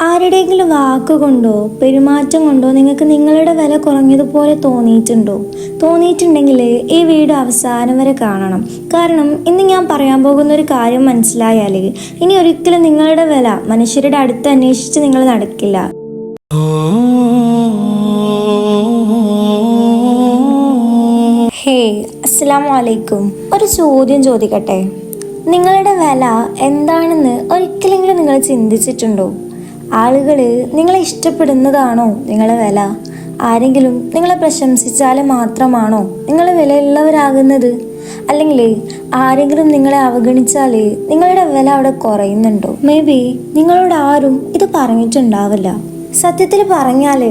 ആരുടെയെങ്കിലും വാക്കുകൊണ്ടോ പെരുമാറ്റം കൊണ്ടോ നിങ്ങൾക്ക് നിങ്ങളുടെ വില കുറഞ്ഞതുപോലെ തോന്നിയിട്ടുണ്ടെങ്കിൽ ഈ വീഡിയോ അവസാനം വരെ കാണണം. കാരണം ഇന്ന് ഞാൻ പറയാൻ പോകുന്ന ഒരു കാര്യം മനസ്സിലായാൽ ഇനി ഒരിക്കലും നിങ്ങളുടെ വില മനുഷ്യരുടെ അടുത്ത് അന്വേഷിച്ച് നിങ്ങൾ നടക്കില്ല. ഹേയ്, അസ്സലാമു അലൈക്കും. ഒരു ചോദ്യം ചോദിക്കട്ടെ? നിങ്ങളുടെ വില എന്താണെന്ന് ഒരിക്കലെങ്കിലും നിങ്ങൾ ചിന്തിച്ചിട്ടുണ്ടോ? ആളുകൾ നിങ്ങളെ ഇഷ്ടപ്പെടുന്നതാണോ നിങ്ങളെ വില? ആരെങ്കിലും നിങ്ങളെ പ്രശംസിച്ചാൽ മാത്രമാണോ നിങ്ങൾ വിലയുള്ളവരാകുന്നത്? അല്ലെങ്കിൽ ആരെങ്കിലും നിങ്ങളെ അവഗണിച്ചാൽ നിങ്ങളുടെ വില അവിടെ കുറയുന്നുണ്ടോ? മേ ബി നിങ്ങളോട് ആരും ഇത് പറഞ്ഞിട്ടുണ്ടാവില്ല. സത്യത്തിൽ പറഞ്ഞാൽ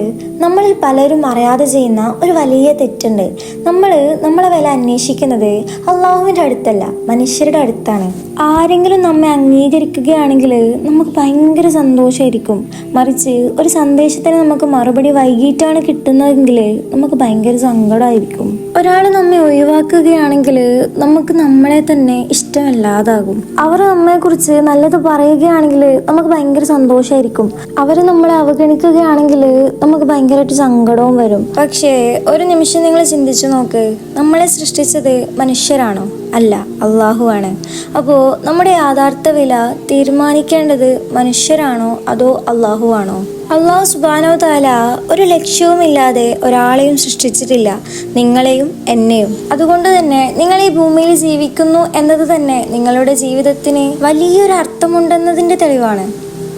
നമ്മളിൽ പലരും അറിയാതെ ചെയ്യുന്ന ഒരു വലിയ തെറ്റുണ്ട്. നമ്മളെ വില അന്വേഷിക്കുന്നത് അള്ളാഹുവിൻ്റെ അടുത്തല്ല, മനുഷ്യരുടെ അടുത്താണ്. ആരെങ്കിലും നമ്മെ അംഗീകരിക്കുകയാണെങ്കിൽ നമുക്ക് ഭയങ്കര സന്തോഷമായിരിക്കും. മറിച്ച് ഒരു സന്ദേശത്തിന് നമുക്ക് മറുപടി വൈകിട്ടാണ് കിട്ടുന്നതെങ്കിൽ നമുക്ക് ഭയങ്കര സങ്കടമായിരിക്കും. ഒരാൾ നമ്മെ ഒഴിവാക്കുകയാണെങ്കിൽ നമുക്ക് നമ്മളെ തന്നെ ഇഷ്ടമല്ലാതാകും. അവർ നമ്മളെക്കുറിച്ച് നല്ലത് പറയുകയാണെങ്കിൽ നമുക്ക് ഭയങ്കര സന്തോഷമായിരിക്കും. അവർ നമ്മളെ അവഗണിക്കുകയാണെങ്കിൽ നമുക്ക് ഭയങ്കരമായിട്ട് സങ്കടവും വരും. പക്ഷേ ഒരു നിമിഷം നിങ്ങൾ ചിന്തിച്ചു നോക്ക്, നമ്മളെ സൃഷ്ടിച്ചത് മനുഷ്യരാണോ? അല്ല, അള്ളാഹുവാണ്. അപ്പോൾ നമ്മുടെ യാഥാർത്ഥ വില തീരുമാനിക്കേണ്ടത് മനുഷ്യരാണോ അതോ അള്ളാഹുവാണോ? അള്ളാഹു സുബ്ഹാനഹു തആല ഒരു ലക്ഷ്യവുമില്ലാതെ ഒരാളെയും സൃഷ്ടിച്ചിട്ടില്ല, നിങ്ങളെയും എന്നെയും. അതുകൊണ്ട് തന്നെ നിങ്ങൾ ഈ ഭൂമിയിൽ ജീവിക്കുന്നു എന്നത് തന്നെ നിങ്ങളുടെ ജീവിതത്തിന് വലിയൊരു അർത്ഥമുണ്ടെന്നതിൻ്റെ തെളിവാണ്.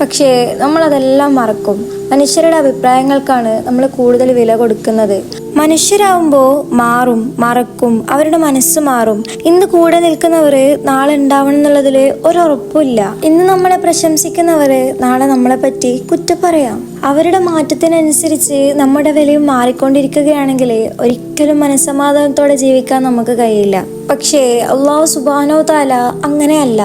പക്ഷേ നമ്മളതെല്ലാം മറക്കും. മനുഷ്യരുടെ അഭിപ്രായങ്ങൾക്കാണ് നമ്മൾ കൂടുതൽ വില കൊടുക്കുന്നത്. മനുഷ്യരാകുമ്പോൾ മാറും, മറക്കും, അവരുടെ മനസ്സ് മാറും. ഇന്ന് കൂടെ നിൽക്കുന്നവർ നാളെ ഉണ്ടാവണം എന്നുള്ളതിൽ ഒരുറപ്പുമില്ല. ഇന്ന് നമ്മളെ പ്രശംസിക്കുന്നവർ നാളെ നമ്മളെ പറ്റി കുറ്റപ്പറയാം. അവരുടെ മാറ്റത്തിനനുസരിച്ച് നമ്മുടെ വിലയും മാറിക്കൊണ്ടിരിക്കുകയാണെങ്കിൽ ഒരിക്കലും മനസ്സമാധാനത്തോടെ ജീവിക്കാൻ നമുക്ക് കഴിയില്ല. പക്ഷേ അല്ലാഹു സുബ്ഹാനഹു തആല അങ്ങനെയല്ല.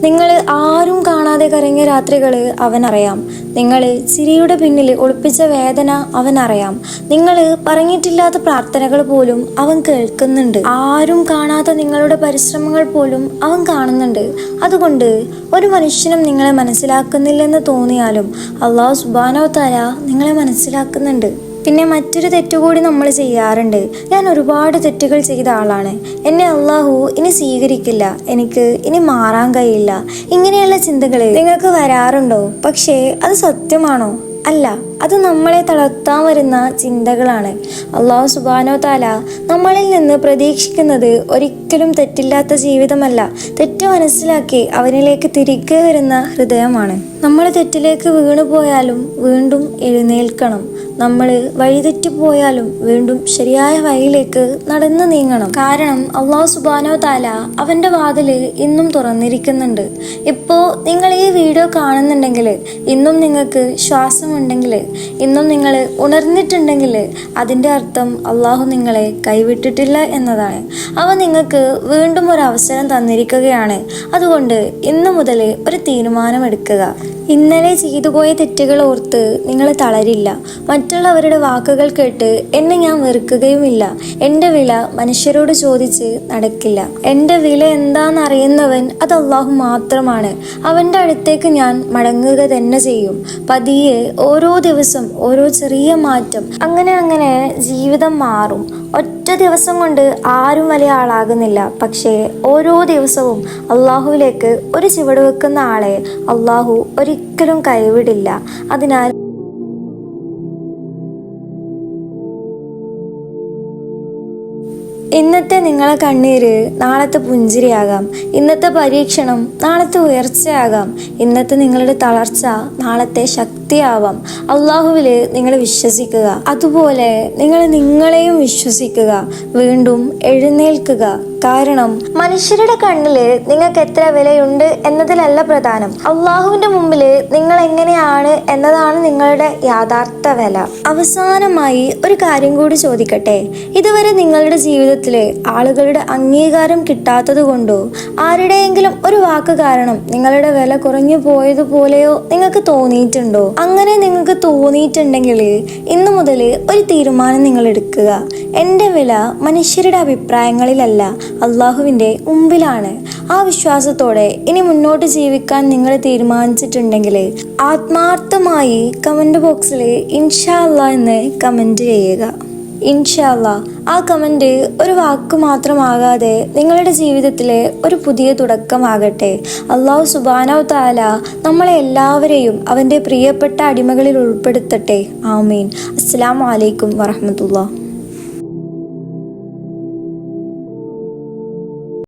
നിങ്ങൾ ആരും കാണാതെ കരഞ്ഞ രാത്രികൾ അവനറിയാം. നിങ്ങൾ ചിരിയുടെ പിന്നിൽ ഒളിപ്പിച്ച വേദന അവനറിയാം. നിങ്ങൾ പറഞ്ഞിട്ടില്ലാത്ത പ്രാർത്ഥനകൾ പോലും അവൻ കേൾക്കുന്നുണ്ട്. ആരും കാണാത്ത നിങ്ങളുടെ പരിശ്രമങ്ങൾ പോലും അവൻ കാണുന്നുണ്ട്. അതുകൊണ്ട് ഒരു മനുഷ്യനും നിങ്ങളെ മനസ്സിലാക്കുന്നില്ലെന്ന് തോന്നിയാലും അല്ലാഹു സുബ്ഹാനഹു തആല നിങ്ങളെ മനസ്സിലാക്കുന്നുണ്ട്. പിന്നെ മറ്റൊരു തെറ്റുകൂടി നമ്മൾ ചെയ്യാറുണ്ട്. ഞാൻ ഒരുപാട് തെറ്റുകൾ ചെയ്ത ആളാണ്, എന്നെ അള്ളാഹു ഇനി സ്വീകരിക്കില്ല, എനിക്ക് ഇനി മാറാൻ കഴിയില്ല, ഇങ്ങനെയുള്ള ചിന്തകൾ നിങ്ങൾക്ക് വരാറുണ്ടോ? പക്ഷേ അത് സത്യമാണോ? അല്ല, അത് നമ്മളെ തളർത്താൻ വരുന്ന ചിന്തകളാണ്. അല്ലാഹു സുബ്ഹാനഹു തആല നമ്മളിൽ നിന്ന് പ്രതീക്ഷിക്കുന്നത് ഒരിക്കലും തെറ്റില്ലാത്ത ജീവിതമല്ല, തെറ്റ് മനസ്സിലാക്കി അവനിലേക്ക് തിരികെ വരുന്ന ഹൃദയമാണ്. നമ്മൾ തെറ്റിലേക്ക് വീണുപോയാലും വീണ്ടും എഴുന്നേൽക്കണം. നമ്മൾ വഴിതെറ്റിപ്പോയാലും വീണ്ടും ശരിയായ വഴിയിലേക്ക് നടന്നു നീങ്ങണം. കാരണം അല്ലാഹു സുബ്ഹാനഹു തആല അവൻ്റെ വാതില് ഇന്നും തുറന്നിരിക്കുന്നുണ്ട്. ഇപ്പോൾ നിങ്ങൾ ഈ വീഡിയോ കാണുന്നുണ്ടെങ്കിൽ, ഇന്നും നിങ്ങൾക്ക് ശ്വാസമുണ്ടെങ്കിൽ, ഇന്നും നിങ്ങൾ ഉണർന്നിട്ടുണ്ടെങ്കിൽ അതിൻ്റെ അർത്ഥം അള്ളാഹു നിങ്ങളെ കൈവിട്ടിട്ടില്ല എന്നതാണ്. അവൻ നിങ്ങൾക്ക് വീണ്ടും ഒരു അവസരം തന്നിരിക്കുകയാണ്. അതുകൊണ്ട് ഇന്നു മുതൽ ഒരു തീരുമാനമെടുക്കുക. ഇന്നലെ ചെയ്തു പോയ തെറ്റുകൾ ഓർത്ത് നിങ്ങൾ തളരില്ല. മറ്റുള്ളവരുടെ വാക്കുകൾ കേട്ട് എന്നെ ഞാൻ വെറുക്കുകയുമില്ല. എൻ്റെ വില മനുഷ്യരോട് ചോദിച്ച് നടക്കില്ല. എൻ്റെ വില എന്താണെന്നറിയുന്നവൻ അത് അള്ളാഹു മാത്രമാണ്. അവൻ്റെ അടുത്തേക്ക് ഞാൻ മടങ്ങുക തന്നെ ചെയ്യും. പതിയെ ഓരോ ദിവസം ഓരോ ചെറിയ മാറ്റം, അങ്ങനെ ജീവിതം മാറും. ഒറ്റ ദിവസം കൊണ്ട് ആരും വലിയ ആളാകുന്നില്ല. പക്ഷേ ഓരോ ദിവസവും അള്ളാഹുവിലേക്ക് ഒരു ചുവട് വെക്കുന്ന ആളെ അള്ളാഹു ഒരിക്കലും കൈവിടില്ല. അതിനാൽ ഇന്നത്തെ നിങ്ങളെ കണ്ണീര് നാളത്തെ പുഞ്ചിരിയാകാം. ഇന്നത്തെ പരീക്ഷണം നാളത്തെ ഉയർച്ചയാകാം. ഇന്നത്തെ നിങ്ങളുടെ തളർച്ച നാളത്തെ ശക്തിയാവാം. അള്ളാഹുവിൽ നിങ്ങൾ വിശ്വസിക്കുക. അതുപോലെ നിങ്ങൾ നിങ്ങളെയും വിശ്വസിക്കുക. വീണ്ടും എഴുന്നേൽക്കുക. കാരണം മനുഷ്യരുടെ കണ്ണില് നിങ്ങൾക്ക് എത്ര വിലയുണ്ട് എന്നതിലല്ല പ്രധാനം, അള്ളാഹുവിന്റെ മുമ്പില് നിങ്ങൾ എങ്ങനെയാണ് എന്നതാണ് നിങ്ങളുടെ യാഥാർത്ഥ വില. അവസാനമായി ഒരു കാര്യം കൂടി ചോദിക്കട്ടെ? ഇതുവരെ നിങ്ങളുടെ ജീവിതത്തില് ആളുകളുടെ അംഗീകാരം കിട്ടാത്തത് കൊണ്ടോ ആരുടെയെങ്കിലും ഒരു വാക്ക് കാരണം നിങ്ങളുടെ വില കുറഞ്ഞു പോയതുപോലെയോ നിങ്ങൾക്ക് തോന്നിയിട്ടുണ്ടോ? അങ്ങനെ നിങ്ങൾക്ക് തോന്നിയിട്ടുണ്ടെങ്കിൽ ഇന്നു മുതൽ ഒരു തീരുമാനം നിങ്ങൾ എടുക്കുക. എൻ്റെ വില മനുഷ്യരുടെ അഭിപ്രായങ്ങളിലല്ല, അള്ളാഹുവിൻ്റെ മുമ്പിലാണ്. ആ വിശ്വാസത്തോടെ ഇനി മുന്നോട്ട് ജീവിക്കാൻ നിങ്ങൾ തീരുമാനിച്ചിട്ടുണ്ടെങ്കിൽ ആത്മാർത്ഥമായി കമൻറ്റ് ബോക്സിൽ ഇൻഷാ അല്ലാ എന്ന് കമൻറ്റ് ചെയ്യുക. ഇൻഷാ അല്ലാ ആ കമൻറ്റ് ഒരു വാക്ക് മാത്രമാകാതെ നിങ്ങളുടെ ജീവിതത്തിലെ ഒരു പുതിയ തുടക്കമാകട്ടെ. അല്ലാഹു സുബ്ഹാനഹു വ തആല നമ്മളെ എല്ലാവരെയും അവൻ്റെ പ്രിയപ്പെട്ട അടിമകളിൽ ഉൾപ്പെടുത്തട്ടെ. ആമീൻ. അസ്സലാമു അലൈക്കും വറഹ്മത്തുള്ളാഹി.